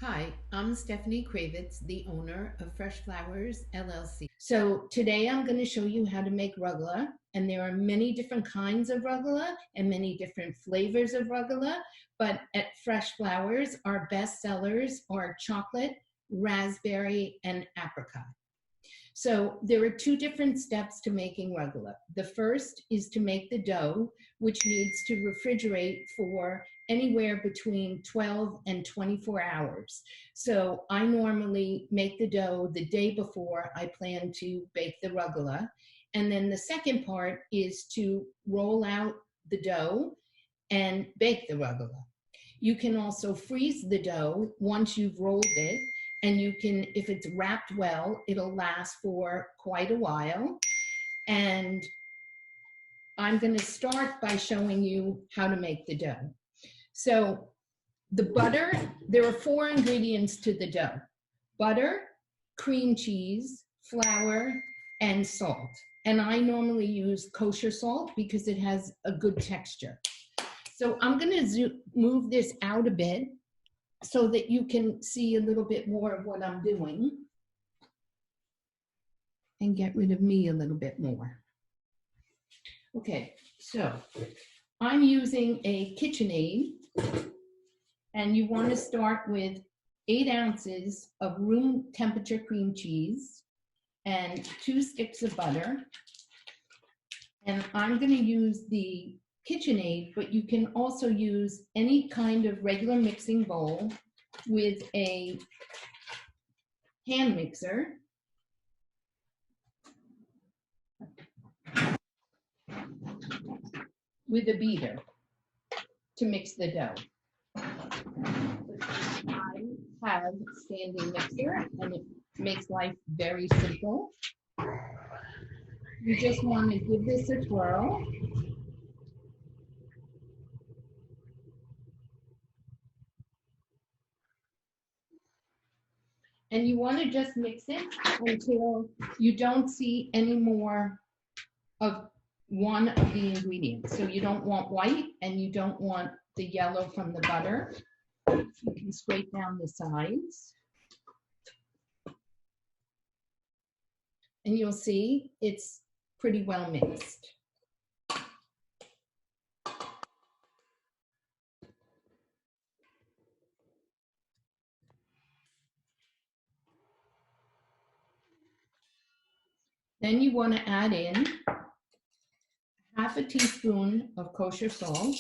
Hi, I'm Stephanie Kravitz, the owner of Fresh Flowers LLC. So today I'm going to show you how to make rugelach, and there are many different kinds of rugelach and many different flavors of rugelach, but at Fresh Flowers, our best sellers are chocolate, raspberry, and apricot. So there are two different steps to making rugelach. The first is to make the dough, which needs to refrigerate for anywhere between 12 and 24 hours. So I normally make the dough the day before I plan to bake the rugelach. And then the second part is to roll out the dough and bake the rugelach. You can also freeze the dough once you've rolled it, and you can, if it's wrapped well, it'll last for quite a while. And I'm going to start by showing you how to make the dough. So the butter, there are 4 ingredients to the dough: butter, cream cheese, flour, and salt. And I normally use kosher salt because it has a good texture. So I'm going to move this out a bit so that you can see a little bit more of what I'm doing and get rid of me a little bit more. Okay, so I'm using a KitchenAid, and you want to start with 8 ounces of room temperature cream cheese and 2 sticks of butter. And I'm going to use the KitchenAid, but you can also use any kind of regular mixing bowl with a hand mixer. With a beater to mix the dough. I have a standing mixer, and it makes life very simple. You just want to give this a twirl. And you want to just mix it until you don't see any more of one of the ingredients. So you don't want white, and you don't want the yellow from the butter. You can scrape down the sides. And you'll see it's pretty well mixed. Then you want to add in half a teaspoon of kosher salt,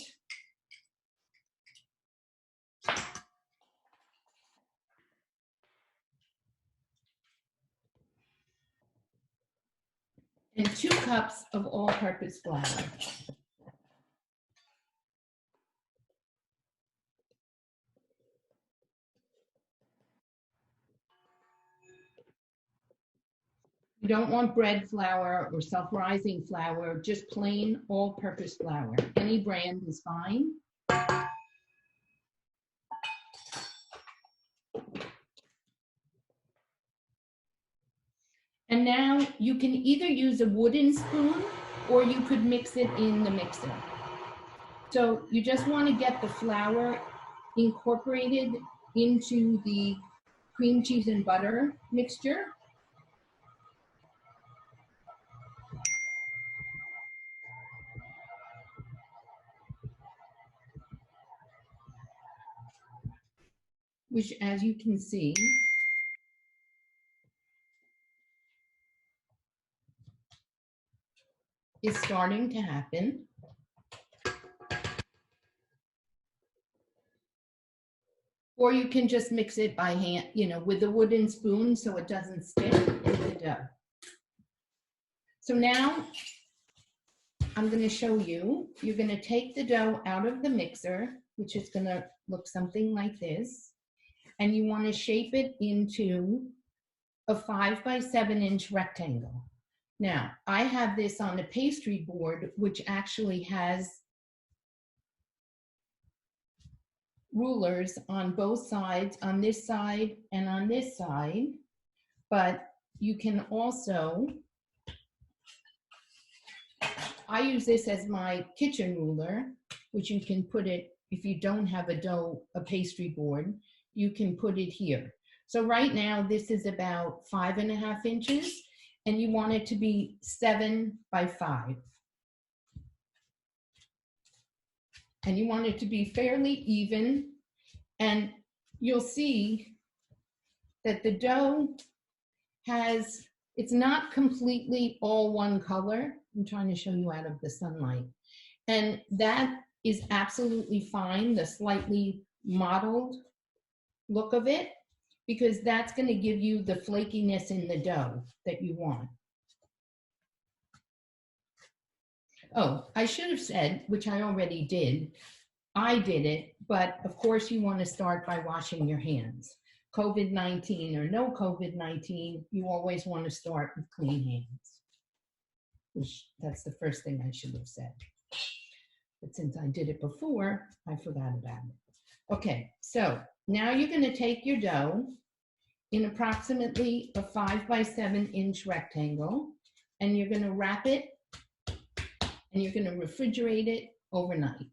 and 2 cups of all-purpose flour. You don't want bread flour or self-rising flour, just plain all-purpose flour. Any brand is fine. And now you can either use a wooden spoon or you could mix it in the mixer. So you just want to get the flour incorporated into the cream cheese and butter mixture. Which, as you can see, is starting to happen. Or you can just mix it by hand, with a wooden spoon so it doesn't stick in the dough. So now I'm going to show you. You're going to take the dough out of the mixer, which is going to look something like this. And you want to shape it into a 5 by 7 inch rectangle. Now, I have this on a pastry board, which actually has rulers on both sides, on this side and on this side. But you can also, I use this as my kitchen ruler, which you can put it, if you don't have a pastry board, you can put it here. So right now, this is about 5.5 inches, and you want it to be 7 by 5. And you want it to be fairly even, and you'll see that the dough has, it's not completely all one color. I'm trying to show you out of the sunlight. And that is absolutely fine, the slightly mottled look of it, because that's going to give you the flakiness in the dough that you want. Oh, I should have said, which I already did, I did it, but of course you want to start by washing your hands. COVID-19 or no COVID-19, you always want to start with clean hands. Which, that's the first thing I should have said. But since I did it before, I forgot about it. Okay, so now you're going to take your dough in approximately a 5 by 7 inch rectangle, and you're going to wrap it, and you're going to refrigerate it overnight.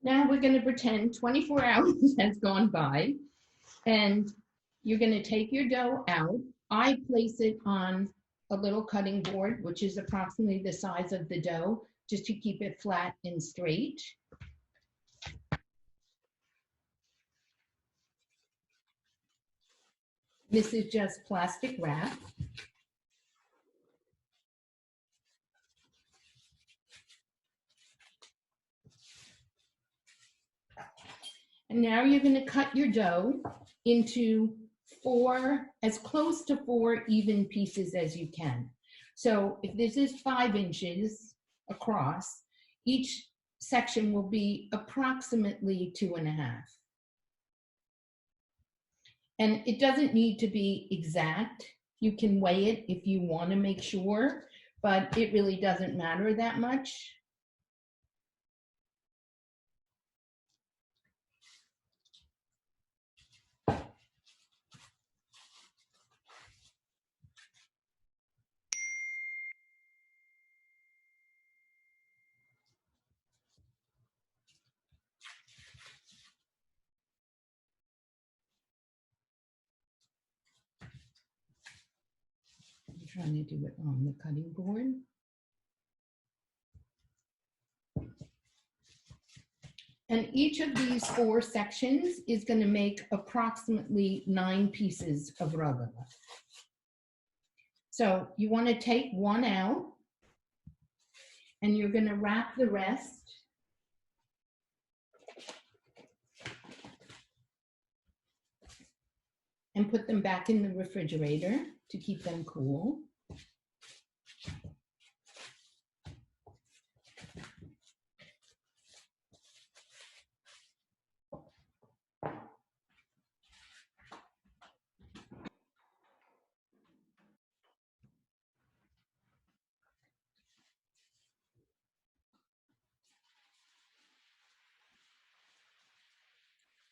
Now we're going to pretend 24 hours has gone by, and you're going to take your dough out. I place it on a little cutting board, which is approximately the size of the dough, just to keep it flat and straight. This is just plastic wrap. And now you're going to cut your dough into 4, as close to 4 even pieces as you can. So if this is 5 inches across, each section will be approximately 2.5. And it doesn't need to be exact. You can weigh it if you want to make sure, but it really doesn't matter that much. I'm trying to do it on the cutting board. And each of these 4 sections is going to make approximately 9 pieces of rugelach. So you want to take one out, and you're going to wrap the rest and put them back in the refrigerator to keep them cool.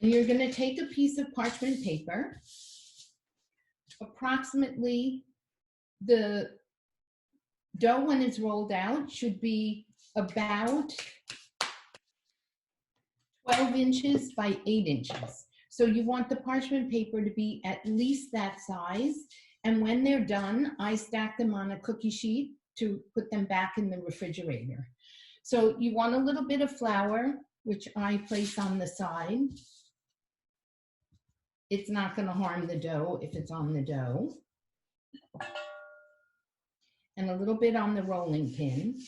And you're going to take a piece of parchment paper, approximately the dough when it's rolled out should be about 12 inches by 8 inches. So you want the parchment paper to be at least that size. And when they're done, I stack them on a cookie sheet to put them back in the refrigerator. So you want a little bit of flour, which I place on the side. It's not going to harm the dough if it's on the dough. And a little bit on the rolling pin.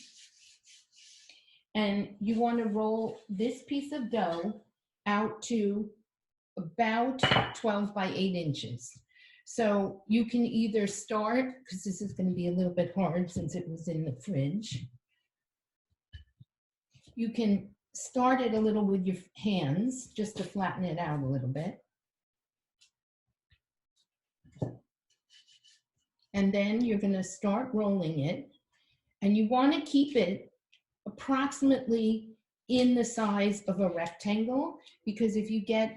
And you want to roll this piece of dough out to about 12 by 8 inches. So you can either start, because this is going to be a little bit hard since it was in the fridge. You can start it a little with your hands just to flatten it out a little bit. And then you're going to start rolling it, and you want to keep it approximately in the size of a rectangle, because if you get,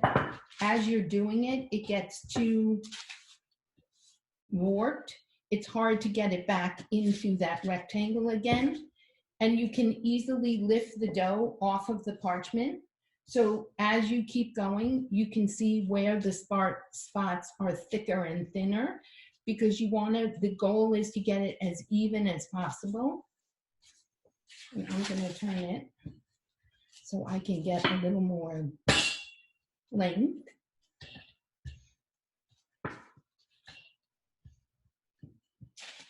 as you're doing it, it gets too warped, it's hard to get it back into that rectangle again. And you can easily lift the dough off of the parchment. So as you keep going, you can see where the spots are thicker and thinner, because you want to, the goal is to get it as even as possible. And I'm going to turn it so I can get a little more length.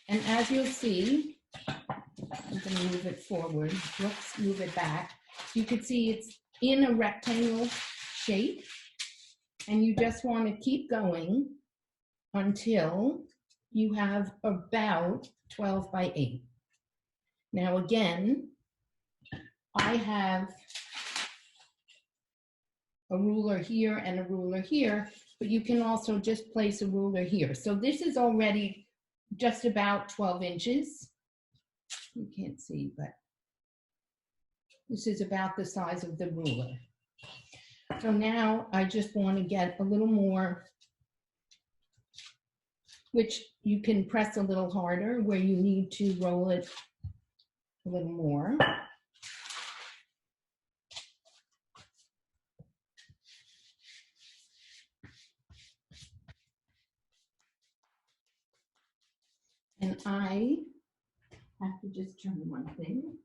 And as you'll see, I'm going to move it forward. Let's move it back. You can see it's in a rectangle shape, and you just want to keep going until you have about 12 by 8. Now again, I have a ruler here and a ruler here, but you can also just place a ruler here. So this is already just about 12 inches. You can't see, but this is about the size of the ruler. So now I just want to get a little more, which you can press a little harder where you need to roll it a little more. And I have to just turn one thing.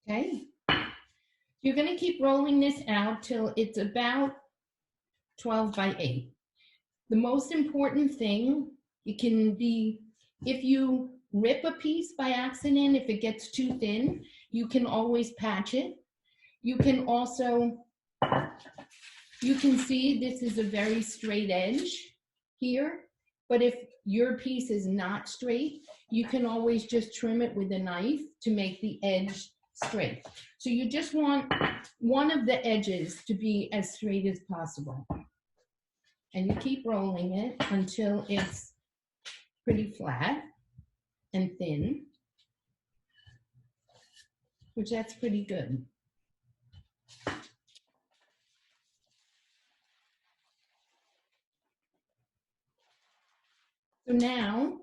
Okay. You're going to keep rolling this out till it's about 12 by 8. The most important thing, it can be, if you rip a piece by accident, if it gets too thin, you can always patch it. You can also, you can see this is a very straight edge here, but if your piece is not straight, you can always just trim it with a knife to make the edge straight. So you just want one of the edges to be as straight as possible. And you keep rolling it until it's pretty flat and thin, which that's pretty good. So now,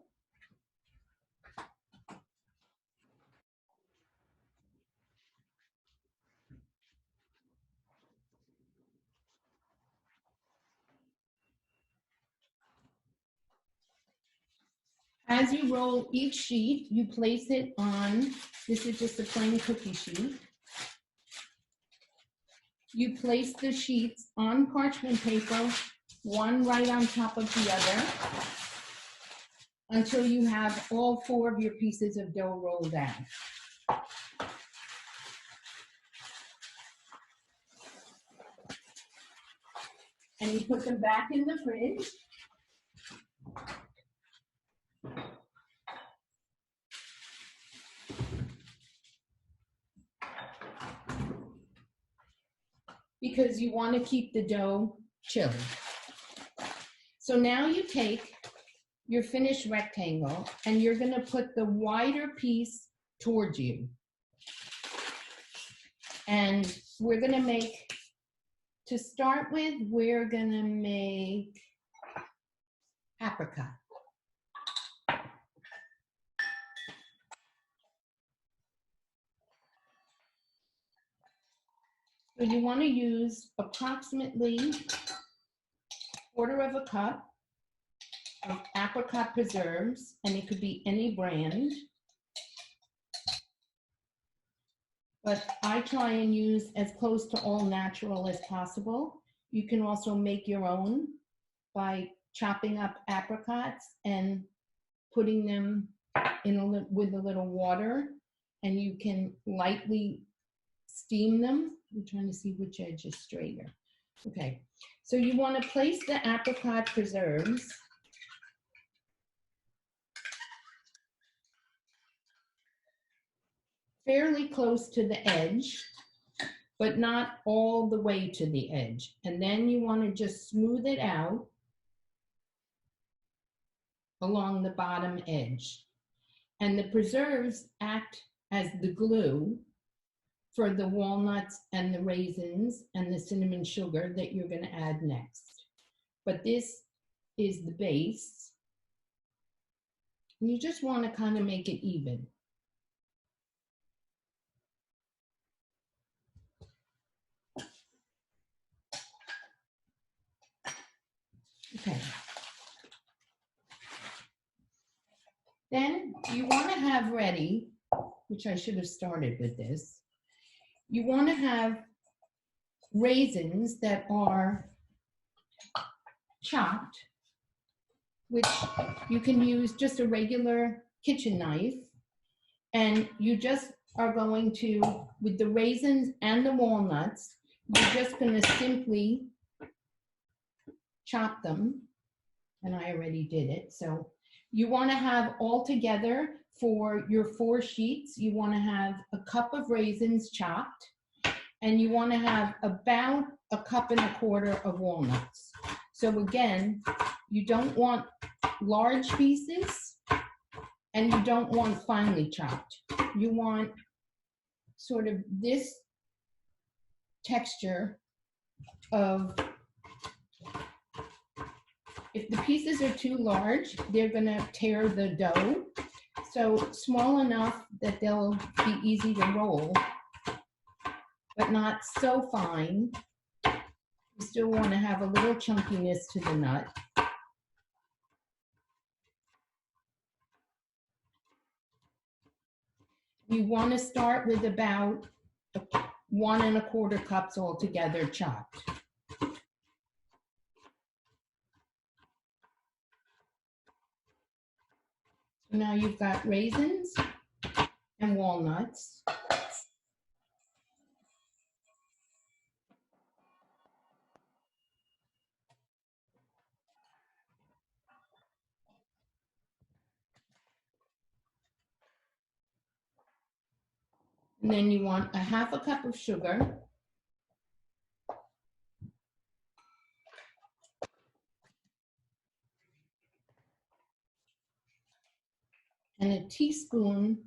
as you roll each sheet, you place it on, this is just a plain cookie sheet. You place the sheets on parchment paper, one right on top of the other, until you have all 4 of your pieces of dough rolled out. And you put them back in the fridge. Because you want to keep the dough chilled. So now you take your finished rectangle and you're going to put the wider piece towards you. And we're going to make, to start with, we're going to make apricot. So you want to use approximately 1/4 cup of apricot preserves, and it could be any brand. But I try and use as close to all natural as possible. You can also make your own by chopping up apricots and putting them in with a little water, and you can lightly steam them. I'm trying to see which edge is straighter. Okay, so you want to place the apricot preserves fairly close to the edge, but not all the way to the edge. And then you want to just smooth it out along the bottom edge. And the preserves act as the glue for the walnuts and the raisins and the cinnamon sugar that you're going to add next. But this is the base. And you just want to kind of make it even. Okay. Then you want to have ready, which I should have started with this, you want to have raisins that are chopped, which you can use just a regular kitchen knife, and you just are going to, with the raisins and the walnuts, you're just going to simply chop them, and I already did it. So you want to have all together for your 4 sheets, you want to have a cup of raisins chopped, and you want to have about a cup and a quarter of walnuts. So again, you don't want large pieces and you don't want finely chopped. You want sort of this texture of, if the pieces are too large, they're going to tear the dough. So small enough that they'll be easy to roll, but not so fine. You still want to have a little chunkiness to the nut. You want to start with about 1 1/4 cups altogether chopped. Now you've got raisins and walnuts. And then you want a 1/2 cup of sugar. And a teaspoon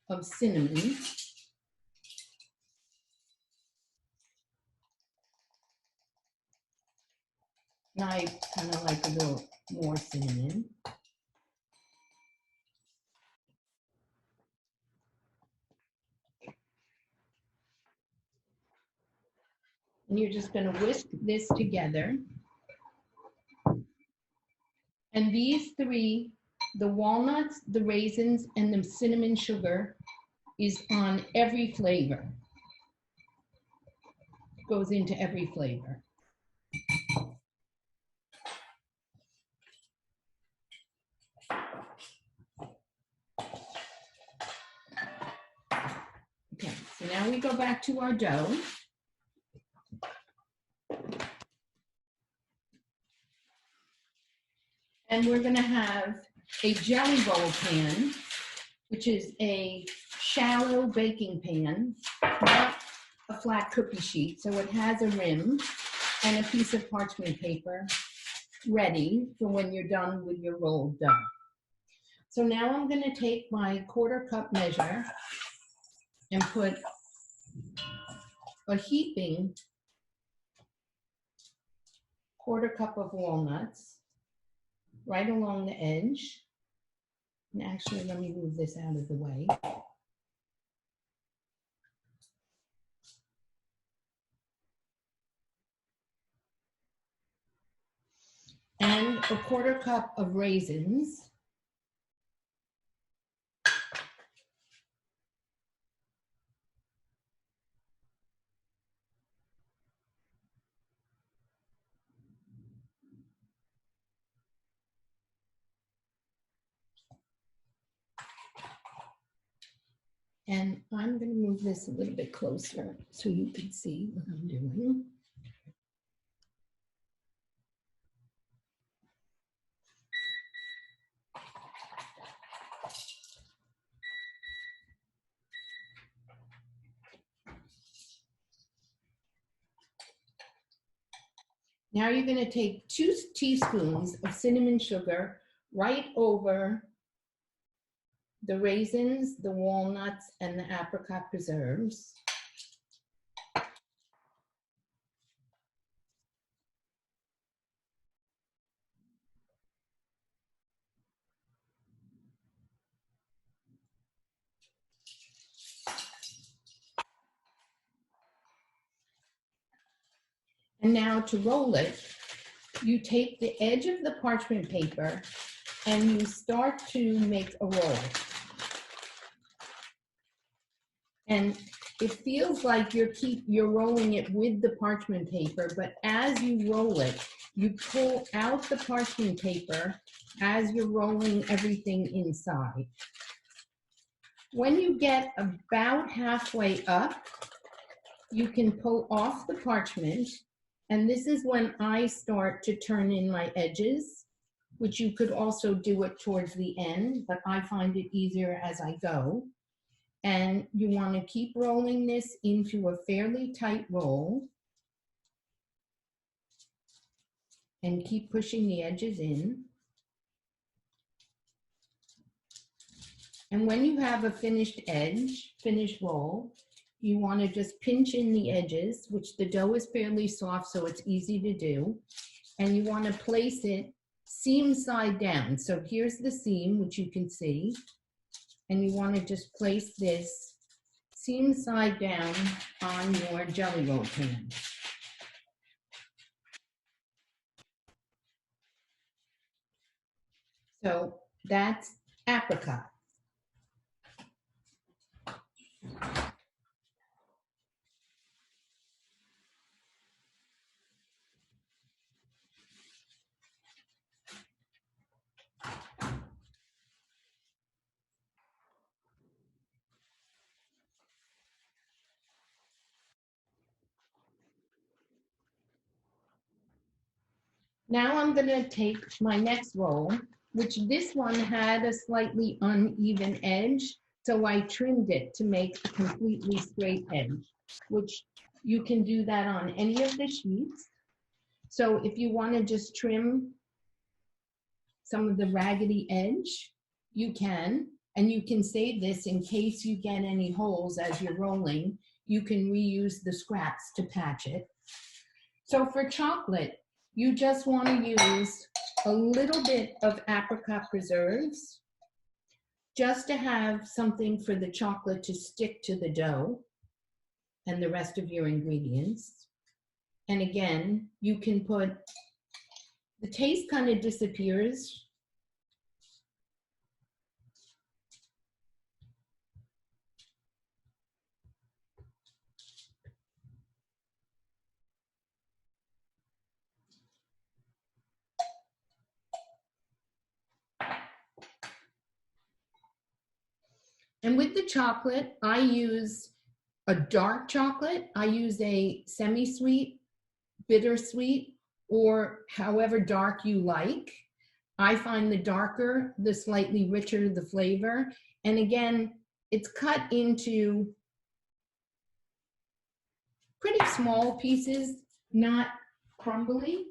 of cinnamon. And I kind of like a little more cinnamon. And you're just going to whisk this together. And these 3, the walnuts, the raisins, and the cinnamon sugar, is on every flavor. Goes into every flavor. Okay, so now we go back to our dough. And we're going to have a jelly bowl pan, which is a shallow baking pan, not a flat cookie sheet. So it has a rim and a piece of parchment paper ready for when you're done with your rolled dough. So now I'm going to take my 1/4 cup measure and put a heaping 1/4 cup of walnuts right along the edge. And actually, let me move this out of the way. And a 1/4 cup of raisins. And I'm going to move this a little bit closer so you can see what I'm doing. Now you're going to take 2 teaspoons of cinnamon sugar right over the raisins, the walnuts, and the apricot preserves. And now to roll it, you take the edge of the parchment paper and you start to make a roll. And it feels like you're rolling it with the parchment paper, but as you roll it, you pull out the parchment paper as you're rolling everything inside. When you get about halfway up, you can pull off the parchment, and this is when I start to turn in my edges, which you could also do it towards the end, but I find it easier as I go. And you want to keep rolling this into a fairly tight roll and keep pushing the edges in. And when you have a finished roll, you want to just pinch in the edges, which the dough is fairly soft, so it's easy to do. And you want to place it seam side down. So here's the seam, which you can see. And you want to just place this seam side down on your jelly roll pan. So that's apricot. Now I'm going to take my next roll, which this one had a slightly uneven edge, so I trimmed it to make a completely straight edge, which you can do that on any of the sheets. So if you want to just trim some of the raggedy edge, you can, and you can save this in case you get any holes as you're rolling. You can reuse the scraps to patch it. So for chocolate, you just want to use a little bit of apricot preserves just to have something for the chocolate to stick to the dough and the rest of your ingredients. And again, you can put, the taste kind of disappears. And with the chocolate, I use a dark chocolate. I use a semi-sweet, bittersweet, or however dark you like. I find the darker, the slightly richer the flavor. And again, it's cut into pretty small pieces, not crumbly.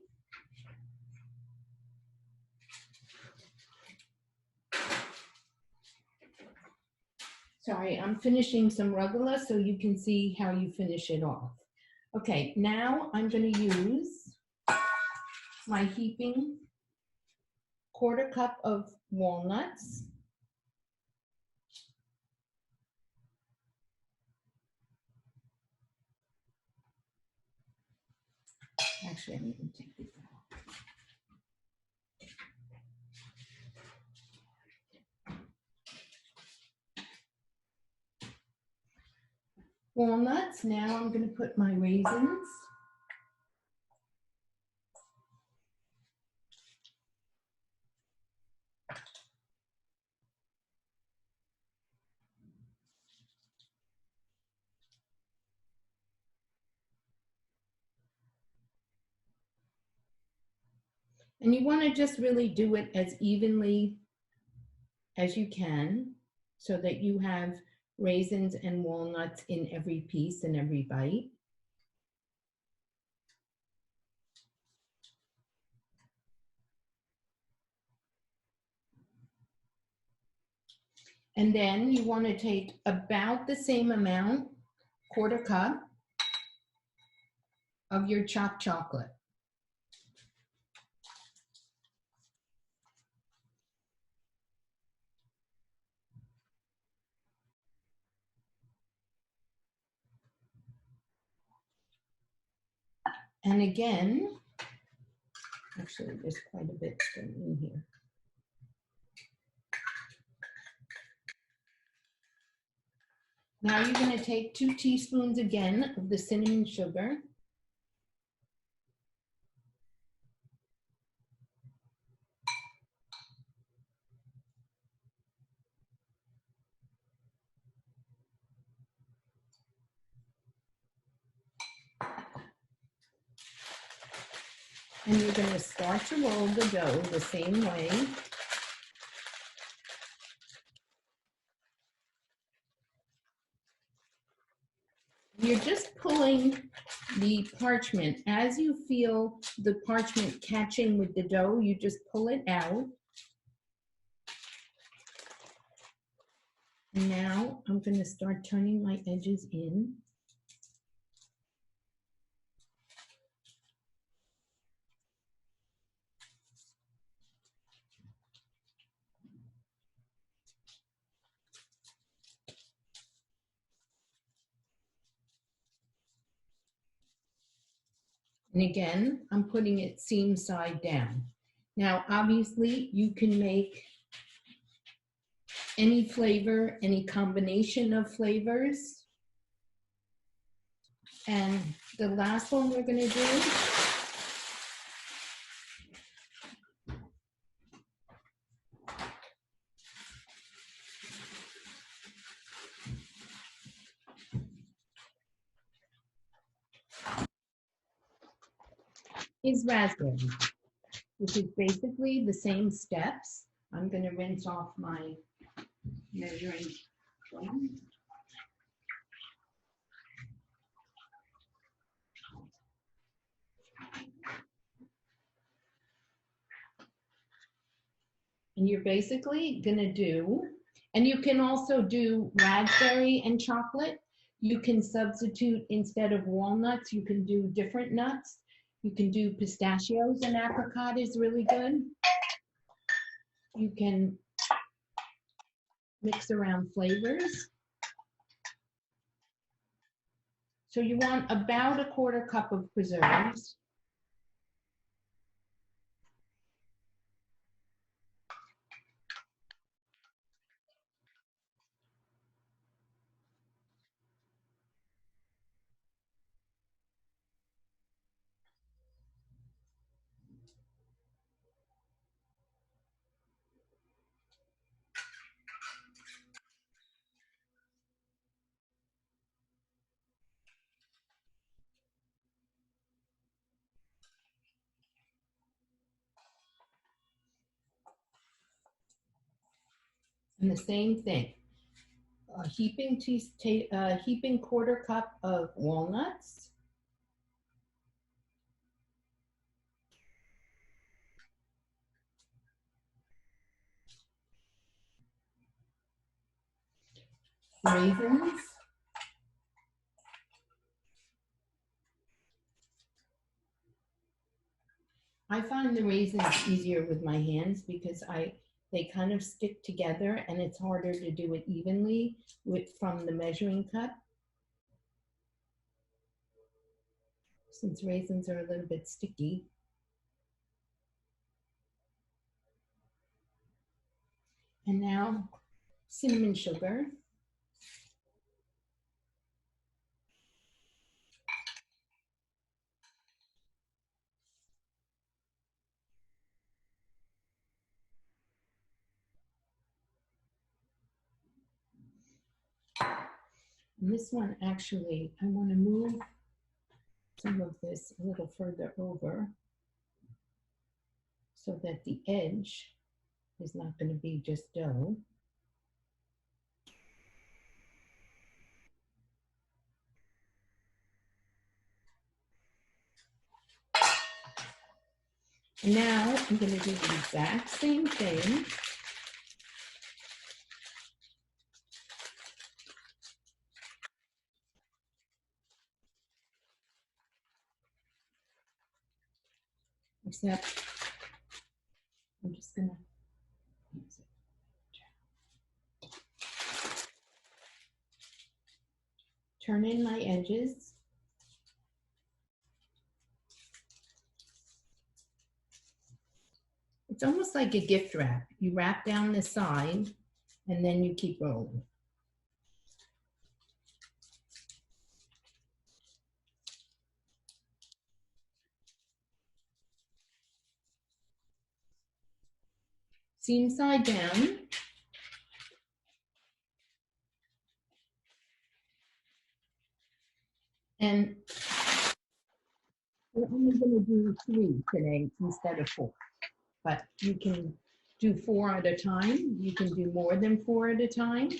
Sorry, I'm finishing some rugelach so you can see how you finish it off. Okay, now I'm going to use my heaping quarter cup of walnuts. Actually, I'm going to take this out. Walnuts. Now I'm going to put my raisins. And you want to just really do it as evenly as you can so that you have raisins and walnuts in every piece and every bite. And then you want to take about the same amount, quarter cup, of your chopped chocolate. And again, actually there's quite a bit still in here. Now you're going to take 2 teaspoons again of the cinnamon sugar. And you're going to start to roll the dough the same way. You're just pulling the parchment. As you feel the parchment catching with the dough, you just pull it out. And now I'm going to start turning my edges in. And again, I'm putting it seam side down. Now, obviously, you can make any flavor, any combination of flavors. And the last one we're going to do is raspberry, which is basically the same steps. I'm going to rinse off my measuring spoon. And you're basically going to do, and you can also do raspberry and chocolate. You can substitute, instead of walnuts, you can do different nuts. You can do pistachios, and apricot is really good. You can mix around flavors. So you want about 1/4 cup of preserves. And the same thing, a heaping 1/4 cup of walnuts, raisins, I find the raisins easier with my hands because they kind of stick together and it's harder to do it evenly from the measuring cup, since raisins are a little bit sticky. And now cinnamon sugar. And this one, actually, I want to move some of this a little further over so that the edge is not going to be just dough. And now I'm going to do the exact same thing. Except I'm just going to use it. Turn in my edges. It's almost like a gift wrap. You wrap down the side and then you keep rolling. Seam side down. And we're only going to do 3 today instead of 4. But you can do 4 at a time. You can do more than 4 at a time.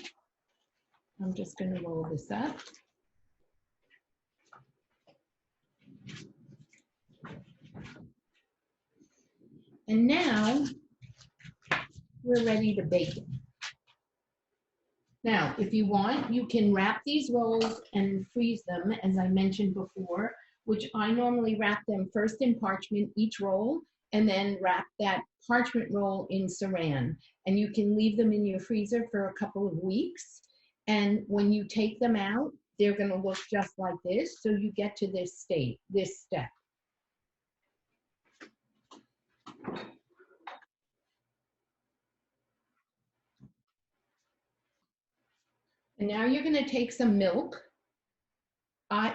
I'm just going to roll this up. And now we're ready to bake it. Now, if you want, you can wrap these rolls and freeze them, as I mentioned before, which I normally wrap them first in parchment, each roll, and then wrap that parchment roll in saran. And you can leave them in your freezer for a couple of weeks. And when you take them out, they're going to look just like this. So you get to this state, this step. And now you're going to take some milk.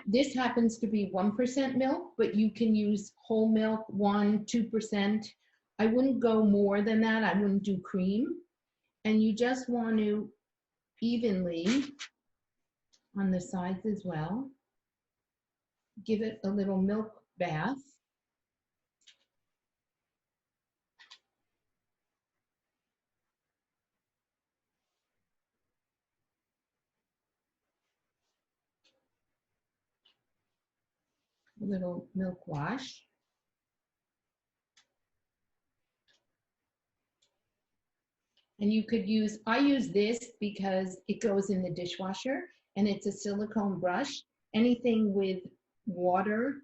This happens to be 1% milk, but you can use whole milk, 1-2%. I wouldn't go more than that. I wouldn't do cream. And you just want to evenly, on the sides as well, give it a little milk bath. A little milk wash. And you could use, I use this because it goes in the dishwasher and it's a silicone brush. Anything with water,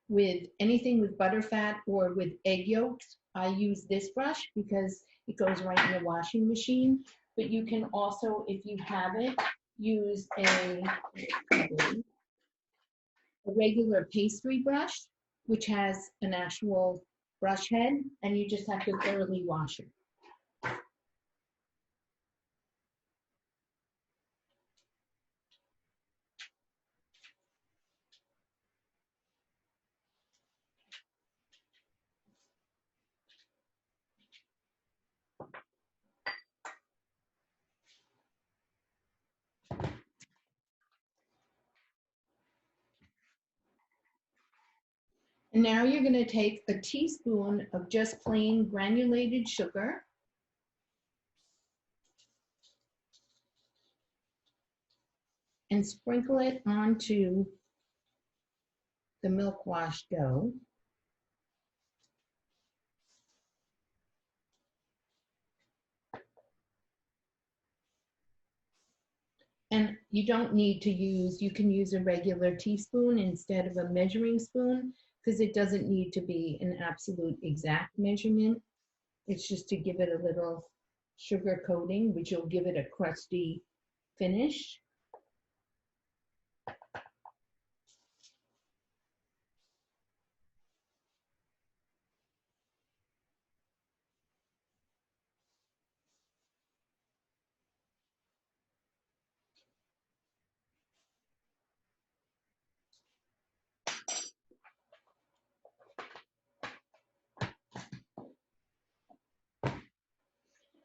with anything with butterfat or with egg yolks, I use this brush because it goes right in the washing machine. But you can also, if you have it, use a regular pastry brush, which has an actual brush head, and you just have to thoroughly wash it. And now you're going to take a teaspoon of just plain granulated sugar. And sprinkle it onto the milk wash dough. And you don't need to use, you can use a regular teaspoon instead of a measuring spoon because it doesn't need to be an absolute exact measurement. It's just to give it a little sugar coating, which will give it a crusty finish.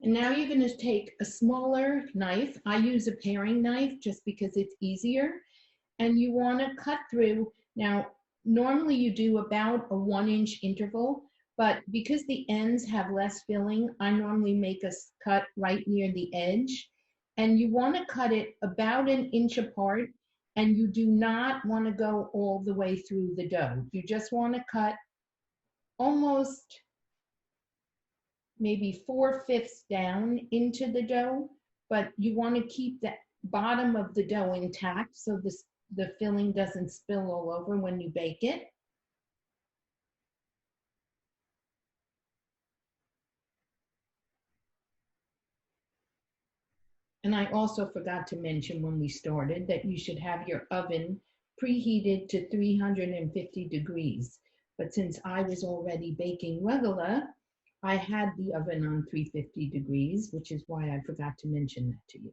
And now you're going to take a smaller knife. I use a paring knife just because it's easier. And you want to cut through. Now, normally you do about a 1-inch interval, but because the ends have less filling, I normally make a cut right near the edge. And you want to cut it about 1 inch apart, and you do not want to go all the way through the dough. You just want to cut almost maybe 4/5 down into the dough, but you want to keep the bottom of the dough intact so the filling doesn't spill all over when you bake it. And I also forgot to mention when we started that you should have your oven preheated to 350 degrees. But since I was already baking rugelach, I had the oven on 350 degrees, which is why I forgot to mention that to you.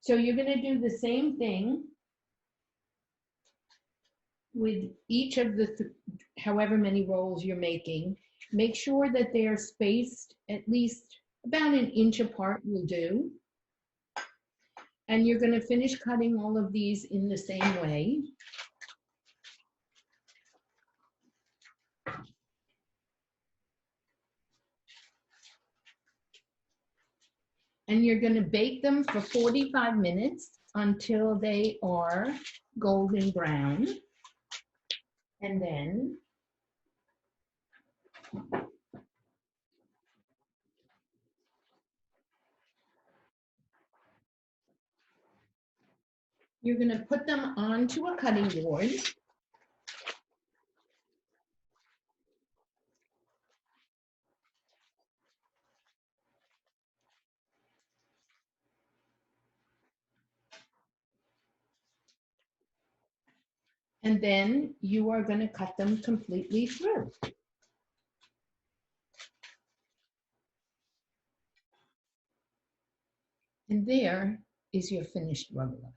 So you're going to do the same thing with each of the however many rolls you're making. Make sure that they're spaced at least about an inch apart will do. And you're going to finish cutting all of these in the same way. And you're going to bake them for 45 minutes until they are golden brown. And then you're going to put them onto a cutting board. And then you are going to cut them completely through. And there is your finished rugelach.